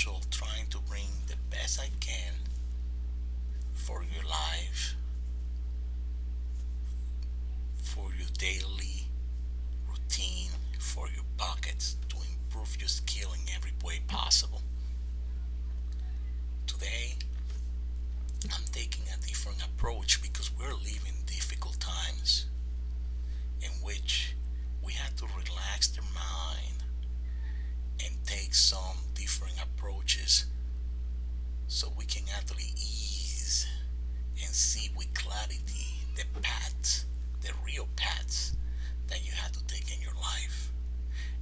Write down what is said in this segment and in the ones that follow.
usual, trying to bring the best I can for your life, for your daily routine, for your pockets, to improve your skill in every way possible. Today, I'm taking a different approach because we're living difficult times in which we have to relax the mind and take some different approaches so we can actually ease and see with clarity the paths, the real paths that you have to take in your life.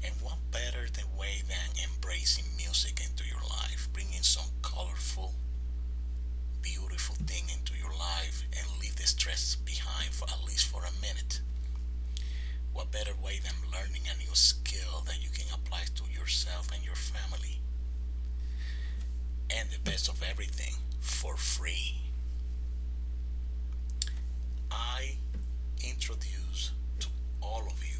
And what better the way than embracing music into your life, bringing some colorful, beautiful thing into your life and leave the stress behind for at least for a minute. What better way than learning a new skill that you can apply to yourself and your family? And the best of everything, for free. I introduce to all of you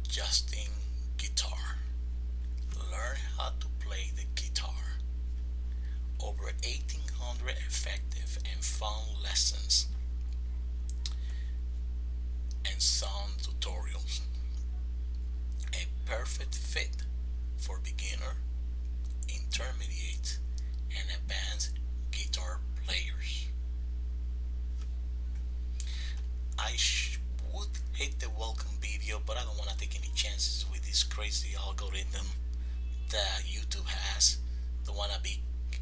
Justin Guitar. Learn how to play the guitar. Over 1800 effective and fun lessons and sound tutorials. A perfect fit for beginner, intermediate, and advanced guitar players. I would hit the welcome video, but I don't want to take any chances with this crazy algorithm that YouTube has. Don't want to be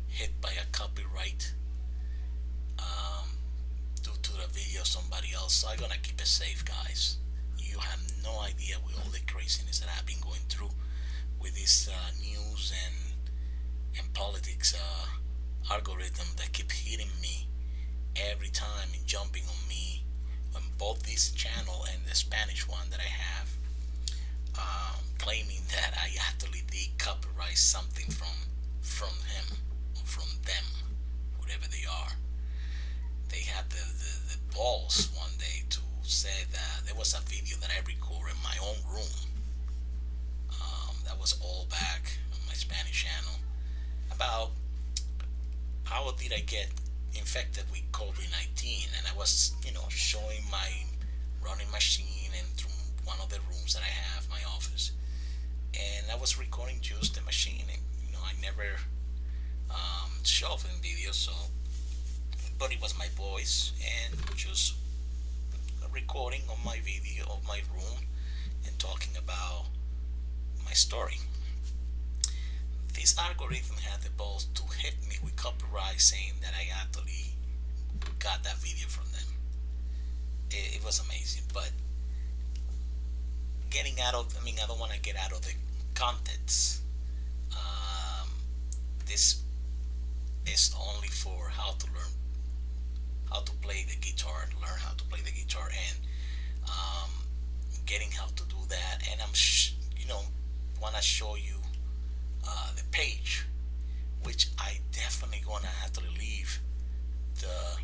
hit by a copyright um, due to the video of somebody else. So I'm gonna keep it safe, guys. You have no idea with all the craziness that I've been going through with this news and politics algorithm that keep hitting me every time and jumping on me on both this channel and the Spanish one that I have, claiming that I actually did copyright something from him or from them, whatever they are. They had the balls one day to say that there was a video that I recorded in my own room. That was all back on my Spanish channel about how did I get infected with COVID-19, and I was, showing my running machine and through one of the rooms that I have, my office, and I was recording just the machine, and I never show off in video, so but it was my voice and just a recording of my video of my room and talking about my story. This algorithm had the balls to hit me with copyright saying that I actually got that video from them. It was amazing, but I don't want to get out of the context. This is only for how to learn how to play the guitar, learn how to play the guitar, and getting how to do that. And want to show you the page, which I definitely gonna have to leave the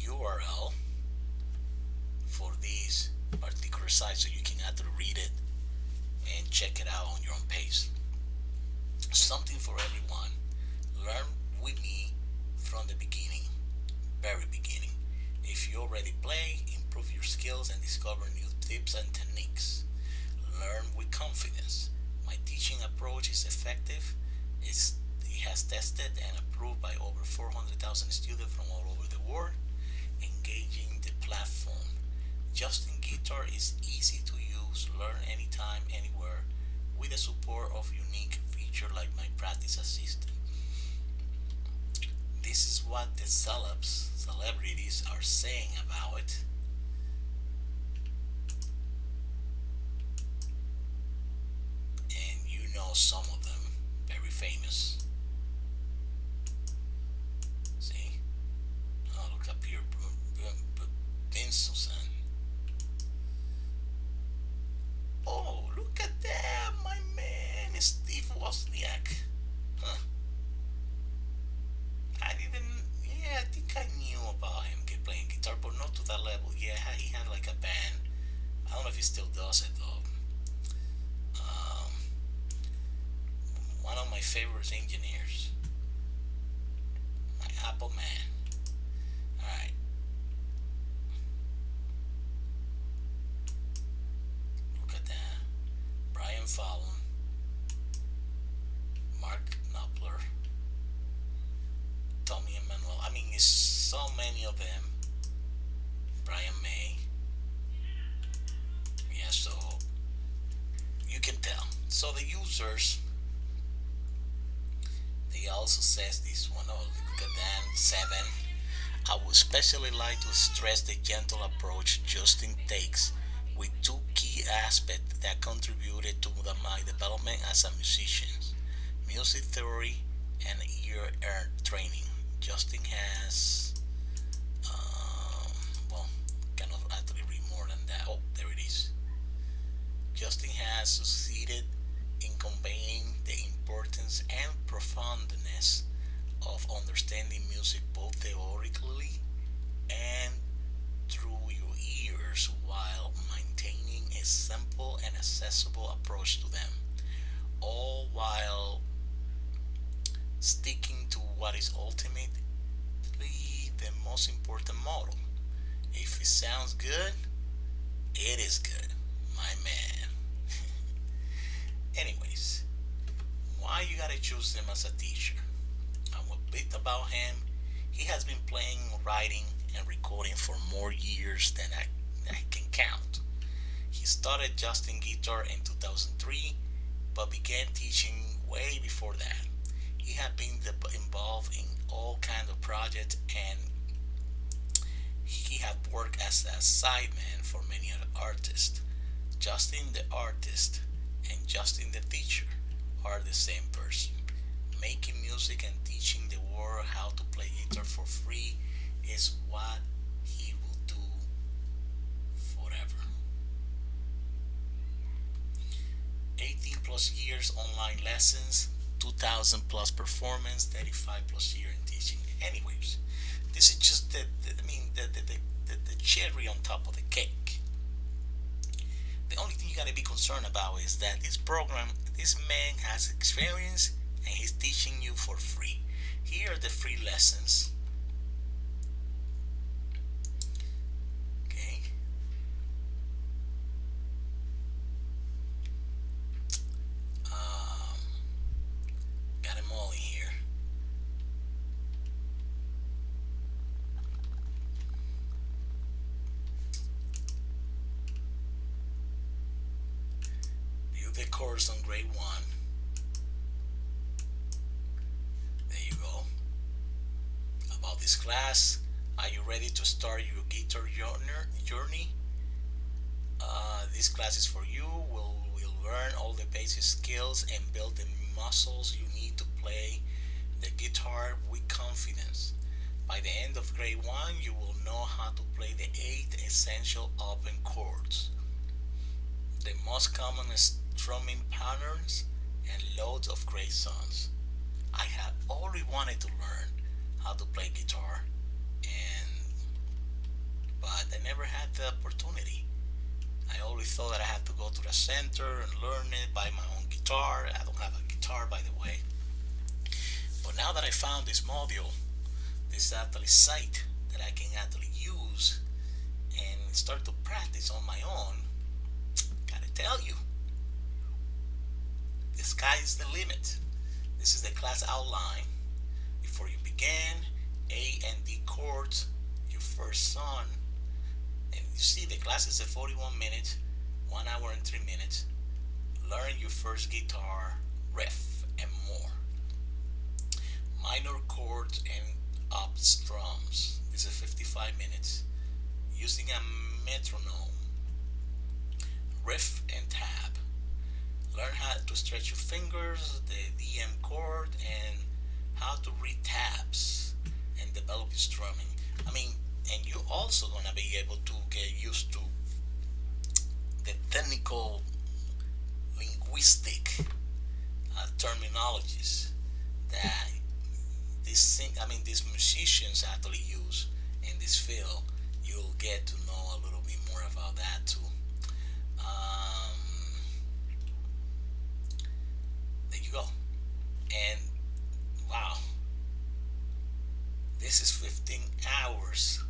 URL for this particular site so you can actually read it and check it out on your own pace. Something for everyone. Learn with me from the beginning, very beginning. If you already play, improve your skills and discover new tips and techniques. Learn with confidence. My teaching approach is effective. It has tested and approved by over 400,000 students from all over the world, engaging the platform. Justin Guitar is easy to use, learn anytime, anywhere, with the support of unique feature like my practice assistant. This is what the celebrities are saying about it. And some of them, very famous. See? Oh, look up here, Vincent. Oh, look at that, my man, Steve Wozniak. Huh. I think I knew about him playing guitar, but not to that level. Yeah, he had like a band. I don't know if he still does it though. favorite engineers. My Apple man. Alright, look at that. Brian Fallon, Mark Knopfler, Tommy Emmanuel. I mean, it's so many of them. Brian May. Yeah, so you can tell. So the users, they also says this one. Oh, look at that. Seven. I would especially like to stress the gentle approach Justin takes with two key aspects that contributed to my development as a musician: music theory and ear training. Justin has, well, cannot actually read more than that. Oh, there it is. Justin has succeeded in conveying the importance and profoundness of understanding music both theoretically and through your ears while maintaining a simple and accessible approach to them, all while sticking to what is ultimately the most important model. If it sounds good, it is good, my man. Anyways, why you gotta choose him as a teacher? A bit about him. He has been playing, writing, and recording for more years than I can count. He started JustinGuitar in 2003, but began teaching way before that. He had been involved in all kinds of projects, and he had worked as a sideman for many other artists. Justin the artist and Justin the teacher are the same person. Making music and teaching the world how to play guitar for free is what he will do forever. 18 plus years online lessons, 2000 plus performance, 35 plus year in teaching. Anyways, this is just the cherry on top of the cake. The only thing you gotta be concerned about is that this man has experience and he's teaching you for free. Here are the free lessons. Okay. Um, got them all in here. View the course on grade 1. There you go. About this class, are you ready to start your guitar journey? This class is for you. We'll learn all the basic skills and build the muscles you need to play the guitar with confidence. By the end of grade 1, you will know how to play the 8 essential open chords, the most common strumming patterns, and loads of great songs. I had already wanted to learn how to play guitar, and but I never had the opportunity. I always thought that I had to go to the center and learn it, buy my own guitar. I don't have a guitar, by the way. But now that I found this module, this actually site that I can actually use and start to practice on my own, gotta tell you, the sky is the limit. This is the class outline. Before you begin, A and D chords, your first song, and you see the class is at 41 minutes, 1 hour and 3 minutes. Learn your first guitar riff and more. Minor chords and up strums. This is 55 minutes. Using a metronome. Riff and tab. Learn how to stretch your fingers, the DM chord, and how to read tabs and develop your strumming. I mean, and you're also gonna be able to get used to the technical linguistic terminologies that these musicians actually use in this field. You'll get to know a little bit more about that too. Um, there you go. And this is 15 hours,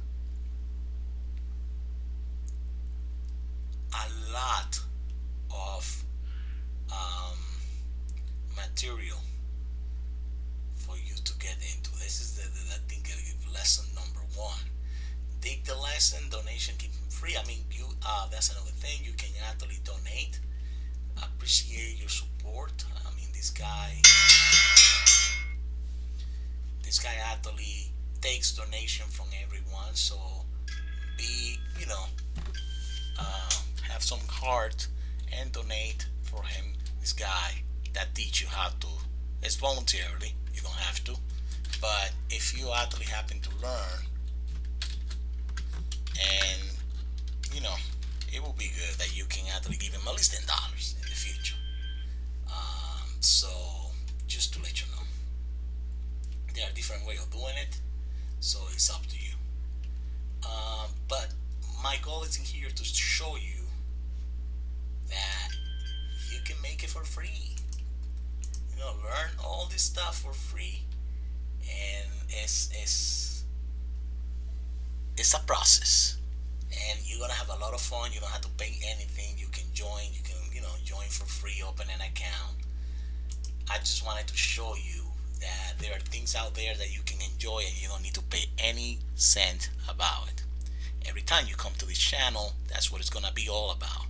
a lot of um, material for you to get into. This is I think lesson number one. Take the lesson. Donation keep them free. I mean, you. That's another thing. You can actually donate. Appreciate your support. I mean, this guy actually takes donation from everyone. So be, have some heart and donate for him. This guy that teach you how to. It's voluntarily. You don't have to. But if you actually happen to learn, and you know, it will be good that you can actually give him at least $10 in the future. So just to let you know, there are different ways of doing it. So it's up to you. But my goal is in here to show you that you can make it for free. Learn all this stuff for free, and it's a process, and you're gonna have a lot of fun. You don't have to pay anything. You can join. You can join for free. Open an account. I just wanted to show you that there are things out there that you can enjoy, and you don't need to pay any cent about it. Every time you come to this channel, that's what it's gonna be all about.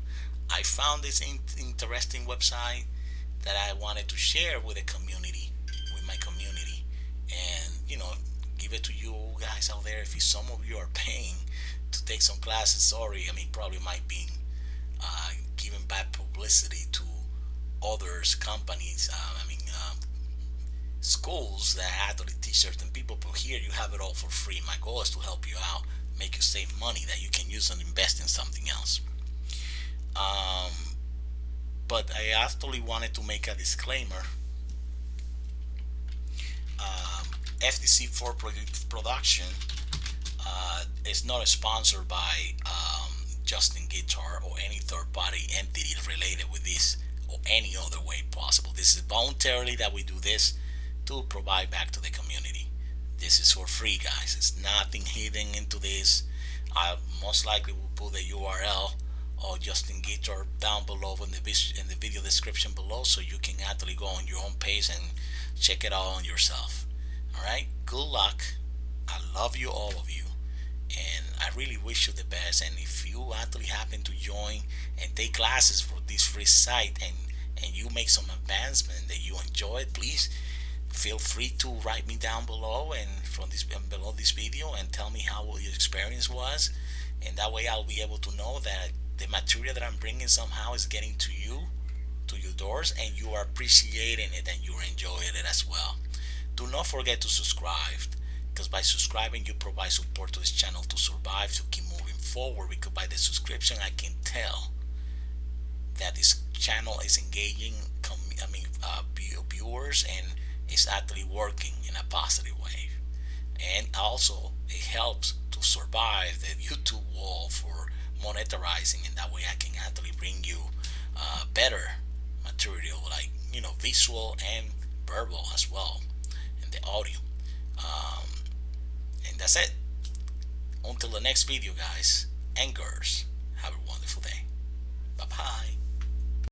I found this interesting website that I wanted to share with the community, with my community, and give it to you guys out there. If some of you are paying to take some classes, sorry, I mean probably might be giving bad publicity to others, companies. Schools that actually teach certain people. But here you have it all for free. My goal is to help you out, make you save money that you can use and invest in something else. But I actually wanted to make a disclaimer. FTC4 production is not sponsored by JustinGuitar or any third party entity related with this or any other way possible. This is voluntarily that we do this to provide back to the community. This is for free, guys. It's nothing hidden into this. I most likely will put the URL or JustinGuitar down below in the video description below, so you can actually go on your own page and check it out on yourself. All right. Good luck. I love you, all of you, and I really wish you the best. And if you actually happen to join and take classes for this free site, and you make some advancement that you enjoy it, please feel free to write me down below and from this below this video and tell me how your experience was, and that way I'll be able to know that the material that I'm bringing somehow is getting to you, to your doors, and you are appreciating it and you're enjoying it as well. Do not forget to subscribe, because by subscribing you provide support to this channel to survive, to keep moving forward. Because by the subscription I can tell that this channel is engaging viewers, and it's actually working in a positive way. And also it helps to survive the YouTube wall for monetizing, and that way I can actually bring you better material, like visual and verbal as well, and the audio. And that's it. Until the next video, guys and girls, have a wonderful day.